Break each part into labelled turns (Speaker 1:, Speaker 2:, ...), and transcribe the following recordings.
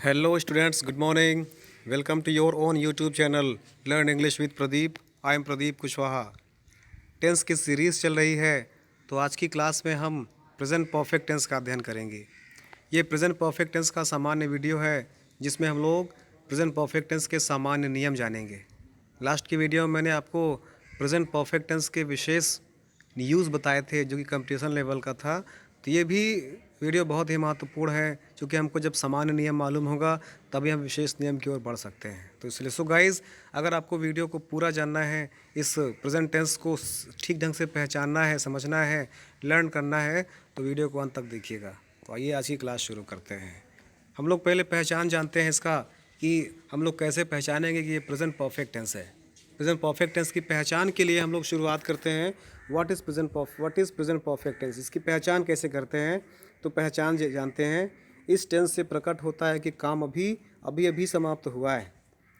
Speaker 1: Hello students, good morning. Welcome to your own YouTube channel Learn English with Pradeep. I am Pradeep Kushwaha. Tense की series चल रही है, तो आज की क्लास में हम प्रेजेंट परफेक्ट टेंस का अध्ययन करेंगे। ये प्रेजेंट परफेक्ट टेंस का सामान्य वीडियो है, जिसमें हम लोग प्रेजेंट परफेक्ट टेंस के सामान्य नियम जानेंगे। लास्ट की वीडियो में मैंने आपको प्रेजेंट परफेक्ट टेंस के विशेष न्यूज़ बताए थे, जो कि कंपटीशन लेवल का था। तो ये भी वीडियो बहुत ही महत्वपूर्ण है, क्योंकि हमको जब सामान्य नियम मालूम होगा तभी हम विशेष नियम की ओर बढ़ सकते हैं। तो इसलिए सो गाइस, अगर आपको वीडियो को पूरा जानना है, इस प्रेजेंट टेंस को ठीक ढंग से पहचानना है, समझना है, लर्न करना है, तो वीडियो को अंत तक देखिएगा। तो आइए आज की क्लास शुरू करते हैं। हम लोग पहले पहचान जानते हैं इसका, कि हम लोग कैसे पहचानेंगे कि ये प्रेजेंट परफेक्ट टेंस है। प्रेजेंट परफेक्ट टेंस की पहचान के लिए हम लोग शुरुआत करते हैं, what is present perfect tense. इसकी पहचान कैसे करते हैं, तो पहचान जानते हैं, इस टेंस से प्रकट होता है कि काम अभी अभी समाप्त हुआ है।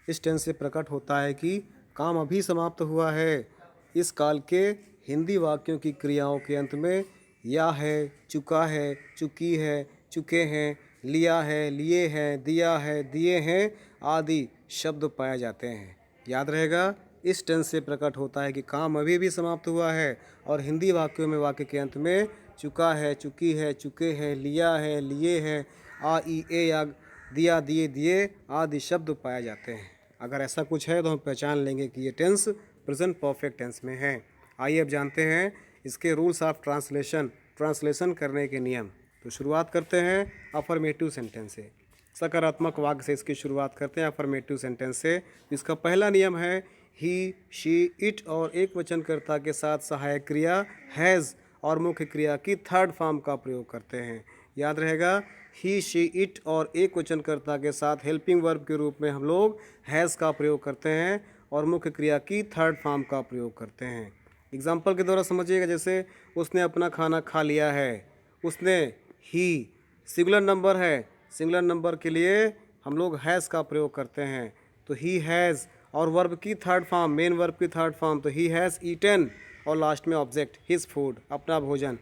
Speaker 1: इस टेंस से प्रकट होता है कि काम अभी समाप्त हुआ है। इस काल के हिंदी वाक्यों की क्रियाओं के अंत में या है, चुका है, चुकी है, चुके हैं, लिया है, लिए हैं, दिया है, दिए हैं आदि शब्द पाए जाते हैं। याद रहेगा, इस टेंस से प्रकट होता है कि काम अभी भी समाप्त हुआ है, और हिंदी वाक्यों में वाक्य के अंत में चुका है, चुकी है, चुके हैं, लिया है, लिए हैं, आ ई ए या दिया, दिए, दिए आदि शब्द पाए जाते हैं। अगर ऐसा कुछ है तो हम पहचान लेंगे कि ये टेंस प्रेजेंट परफेक्ट टेंस में है। आइए अब जानते हैं इसके रूल्स ऑफ ट्रांसलेशन करने के नियम। तो शुरुआत करते हैं अफर्मेटिव सेंटेंस से। सकारात्मक वाक्य से इसकी शुरुआत करते हैं, अफर्मेटिव सेंटेंस से। इसका पहला नियम है ही, शी, इट और एक वचनकर्ता के साथ सहायक क्रिया हैज़ और मुख्य क्रिया की थर्ड फॉर्म का प्रयोग करते हैं। याद रहेगा, ही, शी, इट और एक वचनकर्ता के साथ हेल्पिंग वर्ब के रूप में हम लोग हैज़ का प्रयोग करते हैं और मुख्य क्रिया की थर्ड फॉर्म का प्रयोग करते हैं। एग्जाम्पल के द्वारा समझिएगा, जैसे उसने अपना खाना खा लिया है। उसने, ही सिंगुलर नंबर है, सिंगुलर नंबर के लिए हम लोग हैज़ का प्रयोग करते हैं। तो ही हैज़, और वर्ब की थर्ड फॉर्म, मेन वर्ब की थर्ड फॉर्म, तो ही हैज़ ईटन, और लास्ट में ऑब्जेक्ट हिज फूड, अपना भोजन।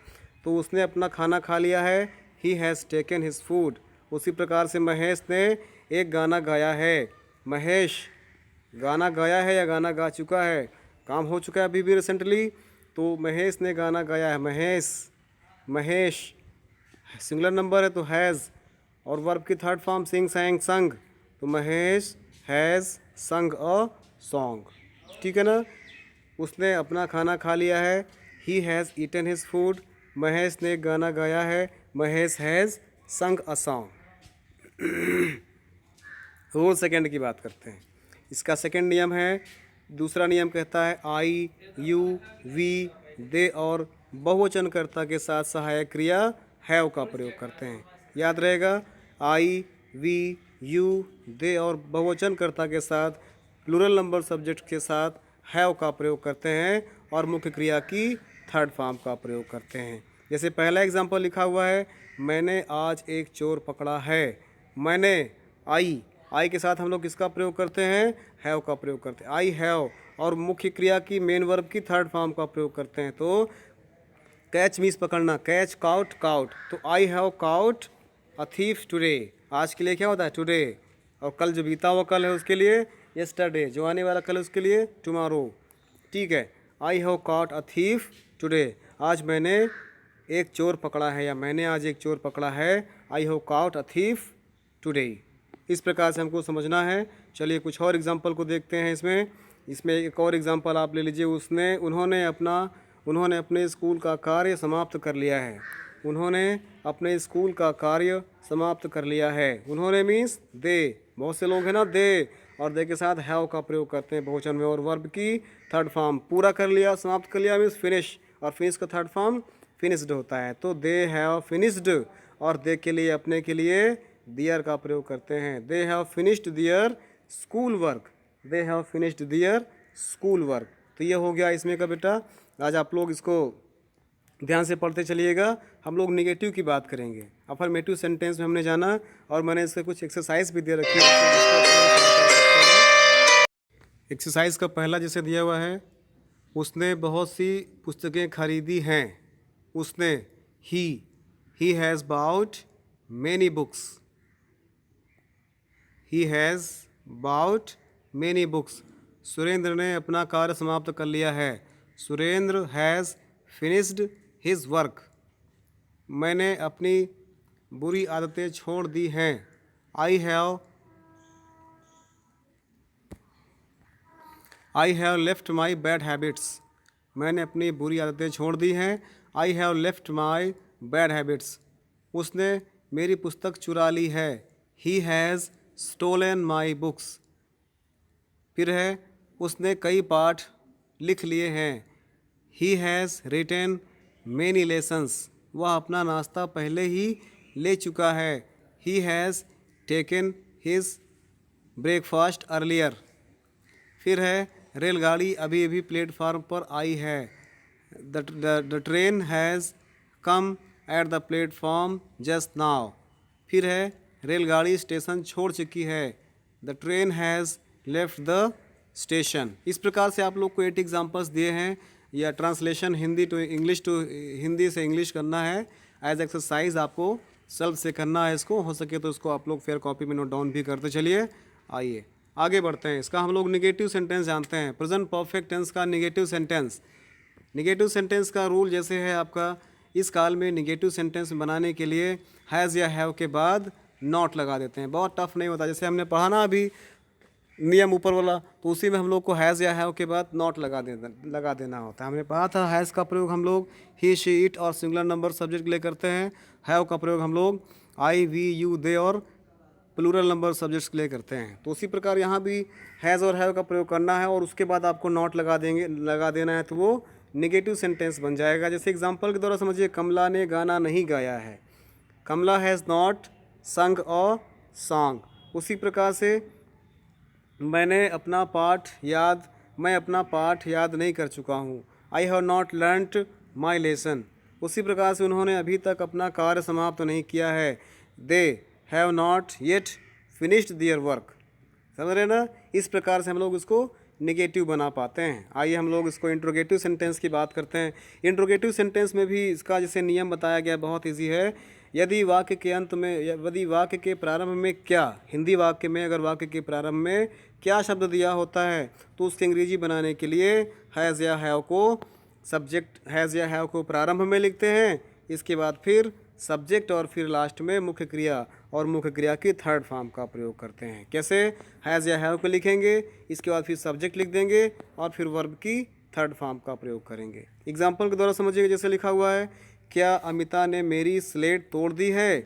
Speaker 1: तो उसने अपना खाना खा लिया है, he has taken his food. उसी प्रकार से महेश ने एक गाना गाया है। महेश गाना गाया है या गाना गा चुका है, काम हो चुका है अभी भी रिसेंटली, तो महेश ने गाना गाया है। महेश सिंगुलर नंबर है तो हैज़, और वर्ब की थर्ड फॉर्म सिंग, सैंग, संग, तो महेश हैज़ संग अ सॉन्ग। ठीक है ना। उसने अपना खाना खा लिया है, he has eaten his food. Mahesh ने एक गाना गाया है, महेश हैज़ संग अ सॉन्ग। रूल सेकेंड की बात करते हैं। इसका सेकेंड नियम है, दूसरा नियम कहता है आई, यू, वी, दे और बहुवचनकर्ता के साथ सहायक क्रिया हैव का प्रयोग करते हैं। याद रहेगा, आई, वी, यू, दे और बहुवचनकर्ता के साथ प्लूरल नंबर सब्जेक्ट के साथ हैव का प्रयोग करते हैं और मुख्य क्रिया की थर्ड फॉर्म का प्रयोग करते हैं। जैसे पहला एग्जांपल लिखा हुआ है, मैंने आज एक चोर पकड़ा है। मैंने, आई के साथ हम लोग किसका प्रयोग करते हैं, हैव का प्रयोग करते हैं, आई हैव, और मुख्य क्रिया की मेन वर्ब की थर्ड फॉर्म का प्रयोग करते हैं। तो कैच मीन्स पकड़ना, कैच, काउट, काउट, तो I have cout a thief today. आज के लिए क्या होता है, टुडे, और कल जो बीता हुआ कल है उसके लिए यस्टरडे, जो आने वाला कल है उसके लिए टुमारो। ठीक है, I have caught a thief today, आज मैंने एक चोर पकड़ा है, या मैंने आज एक चोर पकड़ा है, I have caught a thief today. इस प्रकार से हमको समझना है। चलिए कुछ और एग्जांपल को देखते हैं। इसमें एक और एग्जांपल आप ले लीजिए। उन्होंने अपने स्कूल का कार्य समाप्त कर लिया है। उन्होंने अपने स्कूल का कार्य समाप्त कर लिया है। उन्होंने मीन्स दे, बहुत से लोग हैं ना, दे और दे के साथ हैव का प्रयोग करते हैं बहुवचन में, और वर्ब की थर्ड फॉर्म पूरा कर लिया, समाप्त कर लिया मीन्स फिनिश, और फिनिश का थर्ड फॉर्म फिनिश्ड होता है। तो दे हैव फिनिश्ड, और दे के लिए, अपने के लिए दियर का प्रयोग करते हैं। They have finished their school work, they have finished their school work. तो ये हो गया इसमें का बेटा। आज आप लोग इसको ध्यान से पढ़ते चलिएगा। हम लोग निगेटिव की बात करेंगे। अफर्मेटिव सेंटेंस में हमने जाना, और मैंने इससे कुछ एक्सरसाइज भी दे रखी है। एक्सरसाइज का पहला जैसे दिया हुआ है, उसने बहुत सी पुस्तकें खरीदी हैं। उसने, he has bought many books. He has bought many books. Surendra ने अपना कार्य समाप्त कर लिया है। Surendra has finished his work. मैंने अपनी बुरी आदतें छोड़ दी हैं। I have left my bad habits. मैंने अपनी बुरी आदतें छोड़ दी हैं। I have left my bad habits. उसने मेरी पुस्तक चुरा ली है। He has stolen my books. फिर है, उसने कई पाठ लिख लिए हैं। He has written many lessons. वह अपना नाश्ता पहले ही ले चुका है। He has taken his breakfast earlier. फिर है, रेलगाड़ी अभी अभी प्लेटफार्म पर आई है। The train has come at the platform just now. फिर है, रेलगाड़ी स्टेशन छोड़ चुकी है। The train has left the station. इस प्रकार से आप लोग को 8 एग्जाम्पल्स दिए हैं, या translation Hindi to English to Hindi से इंग्लिश करना है। एज एक्सरसाइज आपको सेल्फ से करना है इसको। हो सके तो इसको आप लोग फेयर कॉपी में नोट डाउन भी करते चलिए। आइए आगे बढ़ते हैं। इसका हम लोग निगेटिव सेंटेंस जानते हैं। प्रेजेंट परफेक्ट टेंस का निगेटिव सेंटेंस। निगेटिव सेंटेंस का रूल जैसे है आपका, इस काल में निगेटिव सेंटेंस बनाने के लिए हैज़ या हैव के बाद नॉट लगा देते हैं। बहुत टफ नहीं होता। जैसे हमने पढ़ा ना अभी नियम ऊपर वाला, तो उसी में हम लोग को हैज़ या हैव के बाद नॉट लगा देना होता है। हमने पढ़ा था हैज़ का प्रयोग हम लोग ही शी इट और सिंगुलर नंबर सब्जेक्ट के लिए करते हैं। हैव का प्रयोग हम लोग आई वी यू दे और प्लूरल नंबर सब्जेक्ट्स के लिए करते हैं। तो उसी प्रकार यहाँ भी हैज़ और हैव का प्रयोग करना है और उसके बाद आपको नॉट लगा देना है, तो वो नेगेटिव सेंटेंस बन जाएगा। जैसे एग्जांपल के द्वारा समझिए, कमला ने गाना नहीं गाया है। कमला हैज़ नॉट संग अ सॉन्ग। उसी प्रकार से मैं अपना पाठ याद नहीं कर चुका हूँ। I have not learned my lesson. उसी प्रकार से उन्होंने अभी तक अपना कार्य समाप्त नहीं किया है। They have not yet finished their work. समझ रहे ना? इस प्रकार से हम लोग इसको निगेटिव बना पाते हैं। आइए हम लोग इसको इंट्रोगेटिव सेंटेंस की बात करते हैं। इंट्रोगेटिव सेंटेंस में भी इसका जैसे नियम बताया गया बहुत इजी है। यदि वाक्य के प्रारंभ में क्या, हिंदी वाक्य में अगर वाक्य के प्रारंभ में क्या शब्द दिया होता है, तो उसके अंग्रेजी बनाने के लिए हैज़ या हैव को प्रारंभ में लिखते हैं। इसके बाद फिर सब्जेक्ट और फिर लास्ट में मुख्य क्रिया, और मुख्य क्रिया की थर्ड फॉर्म का प्रयोग करते हैं। कैसे? हैज़ या हैव को लिखेंगे, इसके बाद फिर सब्जेक्ट लिख देंगे और फिर वर्ब की थर्ड फॉर्म का प्रयोग करेंगे। एग्जाम्पल के द्वारा समझिएगा। जैसे लिखा हुआ है, क्या अमिता ने मेरी स्लेट तोड़ दी है?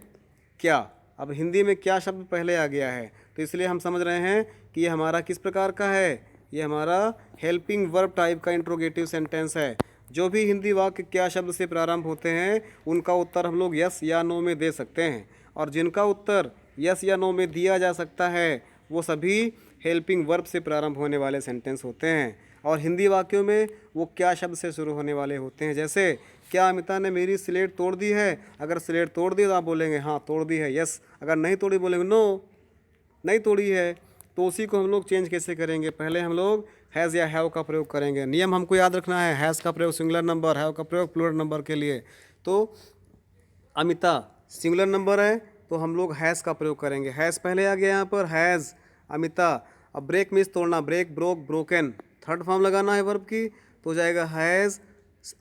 Speaker 1: क्या, अब हिंदी में क्या शब्द पहले आ गया है, तो इसलिए हम समझ रहे हैं कि ये हमारा किस प्रकार का है, ये हमारा हेल्पिंग वर्ब टाइप का इंट्रोगेटिव सेंटेंस है। जो भी हिंदी वाक्य क्या शब्द से प्रारंभ होते हैं, उनका उत्तर हम लोग यस या नो में दे सकते हैं, और जिनका उत्तर यस या नो में दिया जा सकता है वो सभी हेल्पिंग वर्ब से प्रारंभ होने वाले सेंटेंस होते हैं। और हिंदी वाक्यों में वो क्या शब्द से शुरू होने वाले होते हैं। जैसे, क्या अमिता ने मेरी स्लेट तोड़ दी है? अगर स्लेट तोड़ दी तो आप बोलेंगे हाँ तोड़ दी है, यस। अगर नहीं तोड़ी बोलेंगे नो, नहीं तोड़ी है। तो उसी को हम लोग चेंज कैसे करेंगे? पहले हम लोग हैज़ या हैव का प्रयोग करेंगे। नियम हमको याद रखना है, हैज़ का प्रयोग सिंगुलर नंबर, हैव का प्रयोग प्लूरल नंबर के लिए। तो अमिता सिंगुलर नंबर है तो हम लोग हैज़ का प्रयोग करेंगे। हैज़ पहले आ गया यहाँ पर, हैज़ अमिता। अब ब्रेक मीन्स तोड़ना, break, broke, broken, third form लगाना है वर्ब की, तो हो जाएगा has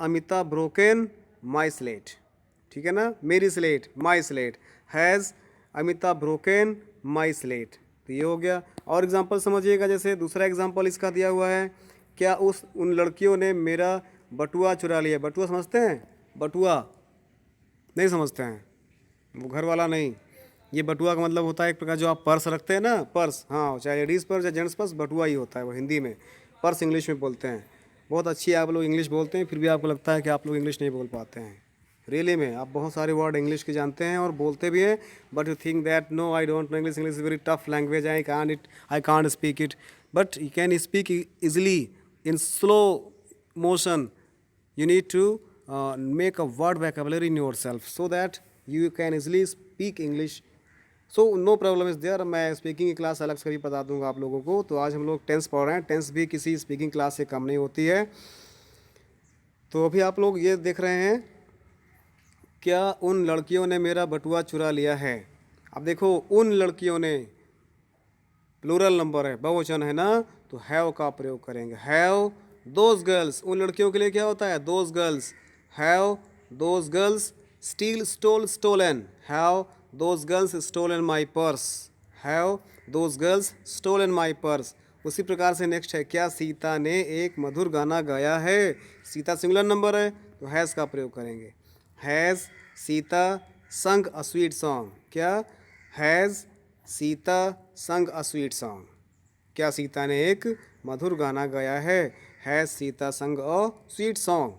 Speaker 1: Amita broken my slate. ठीक है ना? मेरी slate, my slate. Has Amita broken my slate. तो ये हो गया। और एग्जांपल समझिएगा। जैसे दूसरा एग्जांपल इसका दिया हुआ है, क्या उन लड़कियों ने मेरा बटुआ चुरा लिया? बटुआ समझते हैं? बटुआ नहीं समझते हैं? वो घर वाला नहीं। ये बटुआ का मतलब होता है एक प्रकार जो आप पर्स रखते हैं ना, पर्स। हाँ, चाहे लेडीज़ पर्स या जेंट्स पर्स, बटुआ ही होता है वो हिंदी में। पर्स इंग्लिश में बोलते हैं। बहुत अच्छी आप लोग इंग्लिश बोलते हैं, फिर भी आपको लगता है कि आप लोग इंग्लिश नहीं बोल पाते हैं। रियली में आप बहुत सारे वर्ड इंग्लिश के जानते हैं और बोलते भी हैं, but you think that no I don't know English, English is very tough language, I can't speak it, but you can speak easily in slow motion. You need to make a word vocabulary in yourself so that you can easily speak English. So no problem is there. मैं speaking की class अलग से भी बता दूंगा आप लोगों को। तो आज हम लोग टेंस पढ़ रहे हैं। टेंस भी किसी स्पीकिंग क्लास से कम नहीं होती है। तो अभी आप लोग ये देख रहे हैं, क्या उन लड़कियों ने मेरा बटुआ चुरा लिया है? अब देखो, उन लड़कियों ने, प्लूरल नंबर है, बहुवचन है ना, तो हैव का प्रयोग करेंगे। हैव दोज गर्ल्स, उन लड़कियों के लिए क्या होता है, those girls. Have those girls steal stole stolen, have those girls stolen my purse, have those girls stolen my purse. उसी प्रकार से नेक्स्ट है, क्या सीता ने एक मधुर गाना गाया है। सीता सिंगुलर नंबर है तो हैज़ का प्रयोग करेंगे। हैज़ सीता संग अ स्वीट सॉन्ग, क्या हैज़ सीता संग अ स्वीट सॉन्ग, क्या सीता ने एक मधुर गाना गाया है। हैज़ सीता संग a sweet song.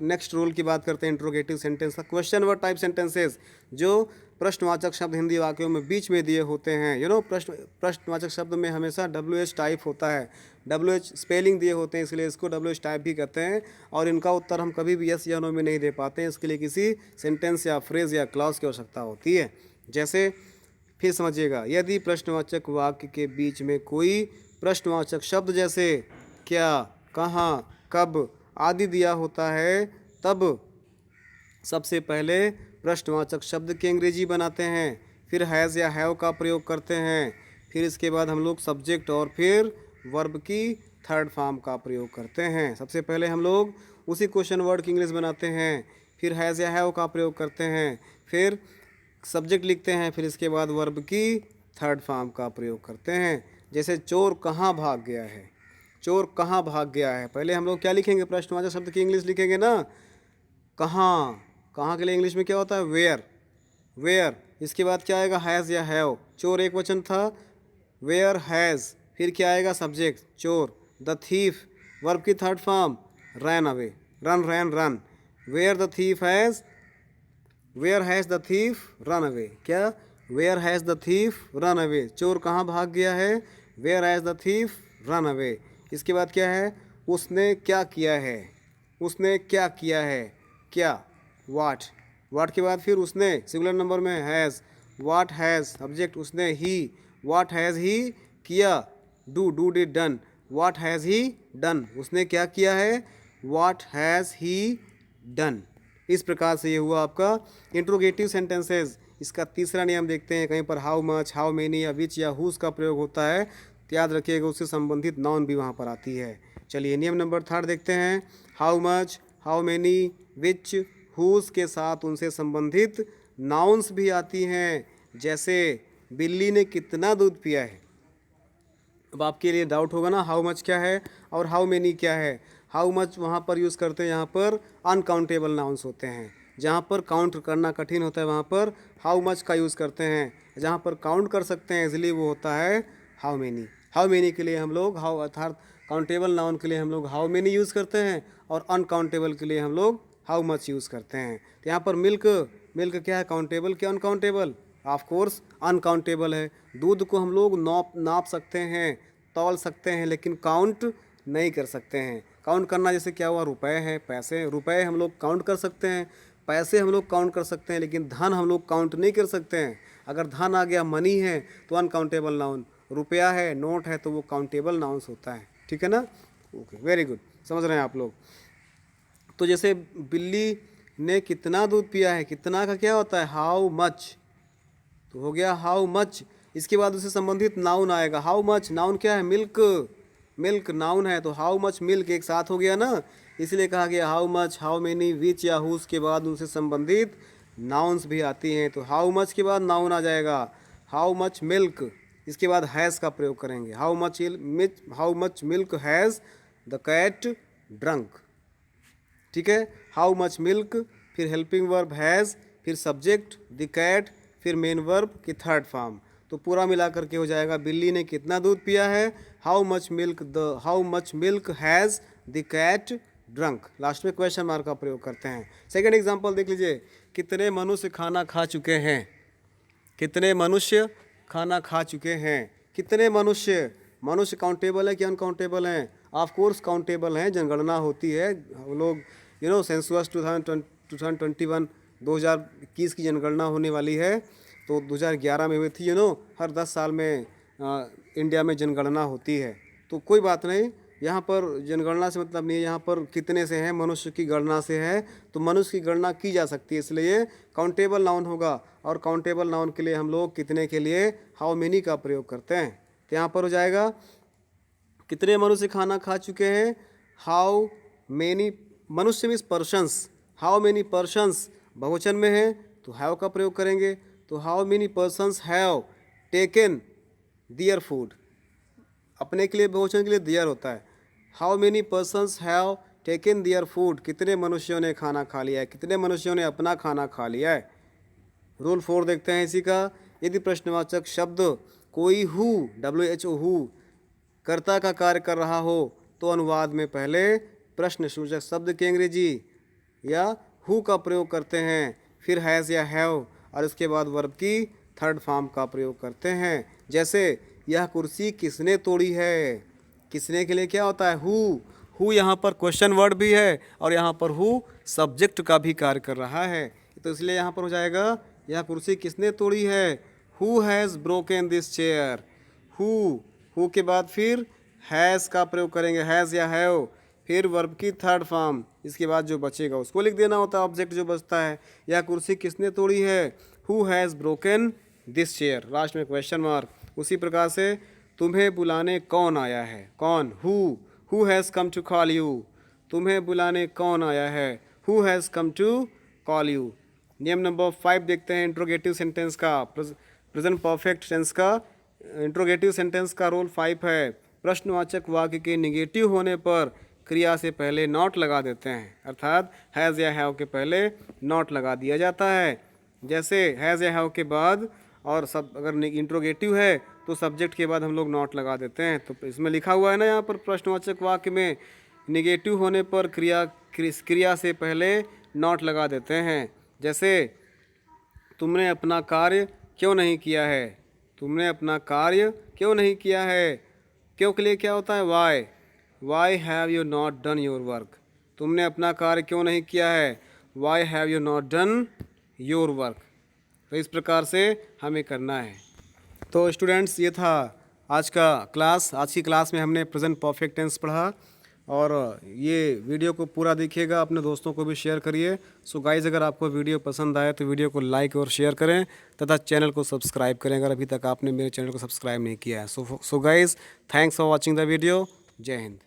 Speaker 1: Next rule की बात करते हैं इंट्रोगेटिव सेंटेंस का। क्वेश्चन वर्ड टाइप सेंटेंसेस, जो प्रश्नवाचक शब्द हिंदी वाक्यों में बीच में दिए होते हैं, प्रश्नवाचक शब्द में हमेशा WH टाइप होता है, WH स्पेलिंग दिए होते हैं, इसलिए इसको WH टाइप भी कहते हैं। और इनका उत्तर हम कभी भी यस या नो में नहीं दे पाते हैं, इसके लिए किसी सेंटेंस या फ्रेज या क्लॉज की आवश्यकता होती है। जैसे फिर समझिएगा, यदि प्रश्नवाचक वाक्य के बीच में कोई प्रश्नवाचक शब्द जैसे क्या, कहाँ, कब आदि दिया होता है, तब सबसे पहले प्रश्नवाचक शब्द की अंग्रेजी बनाते हैं, फिर हैज़ या हैव का प्रयोग करते हैं, फिर इसके बाद हम लोग सब्जेक्ट और फिर वर्ब की थर्ड फॉर्म का प्रयोग करते हैं। सबसे पहले हम लोग उसी क्वेश्चन वर्ड की इंग्लिश बनाते हैं, फिर हैज़ या हैव का प्रयोग करते हैं, फिर सब्जेक्ट लिखते हैं, फिर इसके बाद वर्ब की थर्ड फॉर्म का प्रयोग करते हैं। जैसे चोर कहाँ भाग गया है, चोर कहाँ भाग गया है, पहले हम लोग क्या लिखेंगे, प्रश्नवाचक शब्द की इंग्लिश लिखेंगे ना, कहाँ, कहाँ के लिए इंग्लिश में क्या होता है, वेयर, वेयर। इसके बाद क्या आएगा, हैज़ या हैव, चोर एक वचन था, वेयर हैज़, फिर क्या आएगा, सब्जेक्ट चोर, द थीफ, वर्ब की third form run away, run ran run, where the thief has, where has the thief run away, क्या where has the thief run away, चोर कहाँ भाग गया है, where has the thief run away. इसके बाद क्या है, उसने क्या किया है, उसने क्या किया है, क्या वाट, वाट के बाद फिर उसने सिंगुलर नंबर में हैज़, वाट हैज़ सब्जेक्ट उसने, ही, वाट हैज़ ही किया, do did done, what has he done, उसने क्या किया है, वाट हैज़ ही डन। इस प्रकार से ये हुआ आपका इंट्रोगेटिव सेंटेंसेस। इसका तीसरा नियम देखते हैं, कहीं पर हाउ मच, हाउ मेनी या विच या हुज का प्रयोग होता है तो याद रखिएगा उससे संबंधित नाउन भी वहाँ पर आती है। चलिए नियम नंबर थर्ड देखते हैं, how much, how many, which, whose के साथ उनसे संबंधित नाउन्स भी आती हैं। जैसे बिल्ली ने कितना दूध पिया है, अब आपके लिए डाउट होगा ना, हाउ मच क्या है और हाउ मेनी क्या है। हाउ मच वहाँ पर यूज़ करते हैं, यहाँ पर अनकाउंटेबल नाउन्स होते हैं, जहाँ पर काउंट करना कठिन होता है वहाँ पर हाउ मच का यूज़ करते हैं, जहाँ पर काउंट कर सकते हैं इजीली वो होता है हाउ मेनी। हाउ मेनी के लिए हम लोग हाउ अर्थात काउंटेबल नाउन के लिए हम लोग हाउ मेनी यूज़ करते हैं और अनकाउंटेबल के लिए हम लोग हाउ मच यूज़ करते हैं। तो यहाँ पर मिल्क, मिल्क क्या है, काउंटेबल क्या अनकाउंटेबल, ऑफ कोर्स अनकाउंटेबल है। दूध को हम लोग नाप सकते हैं, तौल सकते हैं, लेकिन काउंट नहीं कर सकते हैं। काउंट करना जैसे क्या हुआ, रुपए हैं, पैसे, रुपए हम लोग काउंट कर सकते हैं, पैसे हम लोग काउंट कर सकते हैं, लेकिन धन हम लोग काउंट नहीं कर सकते हैं। अगर धन आ गया, मनी है, तो अनकाउंटेबल नाउन, रुपया है, नोट है, तो वो काउंटेबल नाउन्स होता है। ठीक है ना, ओके, वेरी गुड, समझ रहे हैं आप लोग। तो जैसे बिल्ली ने कितना दूध पिया है, कितना का क्या होता है, हाउ मच, तो हो गया हाउ मच। इसके बाद उससे संबंधित नाउन आएगा, हाउ मच, नाउन क्या है, मिल्क, मिल्क नाउन है, तो हाउ मच मिल्क एक साथ हो गया ना, इसलिए कहा गया हाउ मच, हाउ मेनी, विच या हुज के बाद उनसे संबंधित नाउन्स भी आती हैं। तो हाउ मच के बाद नाउन आ जाएगा, हाउ मच मिल्क, इसके बाद हैज़ का प्रयोग करेंगे, how much milk has the cat drunk. ठीक है, हाउ मच मिल्क, फिर हेल्पिंग वर्ब हैज़, फिर सब्जेक्ट द कैट, फिर मेन वर्ब की थर्ड फॉर्म। तो पूरा मिलाकर के हो जाएगा, बिल्ली ने कितना दूध पिया है, how much milk has the cat drunk. Last में क्वेश्चन मार्क का प्रयोग करते हैं। सेकंड एग्जांपल देख लीजिए, कितने मनुष्य खाना खा चुके हैं, कितने मनुष्य खाना खा चुके हैं, कितने मनुष्य, मनुष्य काउंटेबल है कि अनकाउंटेबल हैं, ऑफ कोर्स काउंटेबल हैं, जनगणना होती है, हम लोग सेंसस 2021 2021 की जनगणना होने वाली है, तो 2011 में हुई थी, हर 10 साल में इंडिया में जनगणना होती है। तो कोई बात नहीं, यहाँ पर जनगणना से मतलब नहीं है, यहाँ पर कितने से हैं, मनुष्य की गणना से है, तो मनुष्य की गणना की जा सकती है, इसलिए काउंटेबल नाउन होगा। और काउंटेबल नाउन के लिए हम लोग कितने के लिए हाउ मेनी का प्रयोग करते हैं। तो यहाँ पर हो जाएगा कितने मनुष्य खाना खा चुके हैं, हाउ मेनी, मनुष्य means persons, how many persons बहुवचन में है तो हैव का प्रयोग करेंगे। तो how many persons have taken their food, अपने के लिए बहुवचन के लिए दियर होता है। How many persons have taken their food, कितने मनुष्यों ने खाना खा लिया है, कितने मनुष्यों ने अपना खाना खा लिया है। रूल 4 देखते हैं इसी का। यदि प्रश्नवाचक शब्द कोई हु WHO हु कर्ता का कार्य कर रहा हो तो अनुवाद में पहले प्रश्न सूचक शब्द के अंग्रेजी या हु का प्रयोग करते हैं, फिर हैज़ या हैव और इसके बाद वर्ब की थर्ड फॉर्म का प्रयोग करते हैं। जैसे यह कुर्सी किसने तोड़ी है, किसने के लिए क्या होता है, हु यहाँ पर क्वेश्चन वर्ड भी है और यहाँ पर हु सब्जेक्ट का भी कार्य कर रहा है, तो इसलिए यहाँ पर हो जाएगा यह कुर्सी किसने तोड़ी है, who has broken this chair. Who के बाद फिर हैज़ का प्रयोग करेंगे, हैज़ या हैव, फिर वर्ब की थर्ड फॉर्म, इसके बाद जो बचेगा उसको लिख देना होता है, ऑब्जेक्ट जो बचता है। यह कुर्सी किसने तोड़ी है, who has broken this chair, last में क्वेश्चन मार्क। उसी प्रकार से तुम्हें बुलाने कौन आया है, कौन, who has come to call you, तुम्हें बुलाने कौन आया है, who has come to call you. नियम नंबर 5 देखते हैं इंट्रोगेटिव सेंटेंस का, प्रेजेंट परफेक्ट टेंस का इंट्रोगेटिव सेंटेंस का रोल 5 है। प्रश्नवाचक वाक्य के निगेटिव होने पर क्रिया से पहले नॉट लगा देते हैं, अर्थात हैज़ या हैव के पहले नॉट लगा दिया जाता है। जैसे हैज़ या हैव के बाद और सब अगर इंट्रोगेटिव है तो सब्जेक्ट के बाद हम लोग नॉट लगा देते हैं। तो इसमें लिखा हुआ है ना यहाँ पर प्रश्नवाचक वाक्य में निगेटिव होने पर क्रिया से पहले नॉट लगा देते हैं। जैसे तुमने अपना कार्य क्यों नहीं किया है, तुमने अपना कार्य क्यों नहीं किया है, क्यों के लिए क्या होता है, why have you not done your work, तुमने अपना कार्य क्यों नहीं किया है, why have you not done your work. तो इस प्रकार से हमें करना है। तो स्टूडेंट्स ये था आज का क्लास। आज की क्लास में हमने प्रेजेंट परफेक्ट टेंस पढ़ा और ये वीडियो को पूरा देखिएगा, अपने दोस्तों को भी शेयर करिए। सो गाइज़ अगर आपको वीडियो पसंद आए तो वीडियो को लाइक और शेयर करें तथा चैनल को सब्सक्राइब करें अगर अभी तक आपने मेरे चैनल को सब्सक्राइब नहीं किया है। So guys thanks for watching the video. जय हिंद।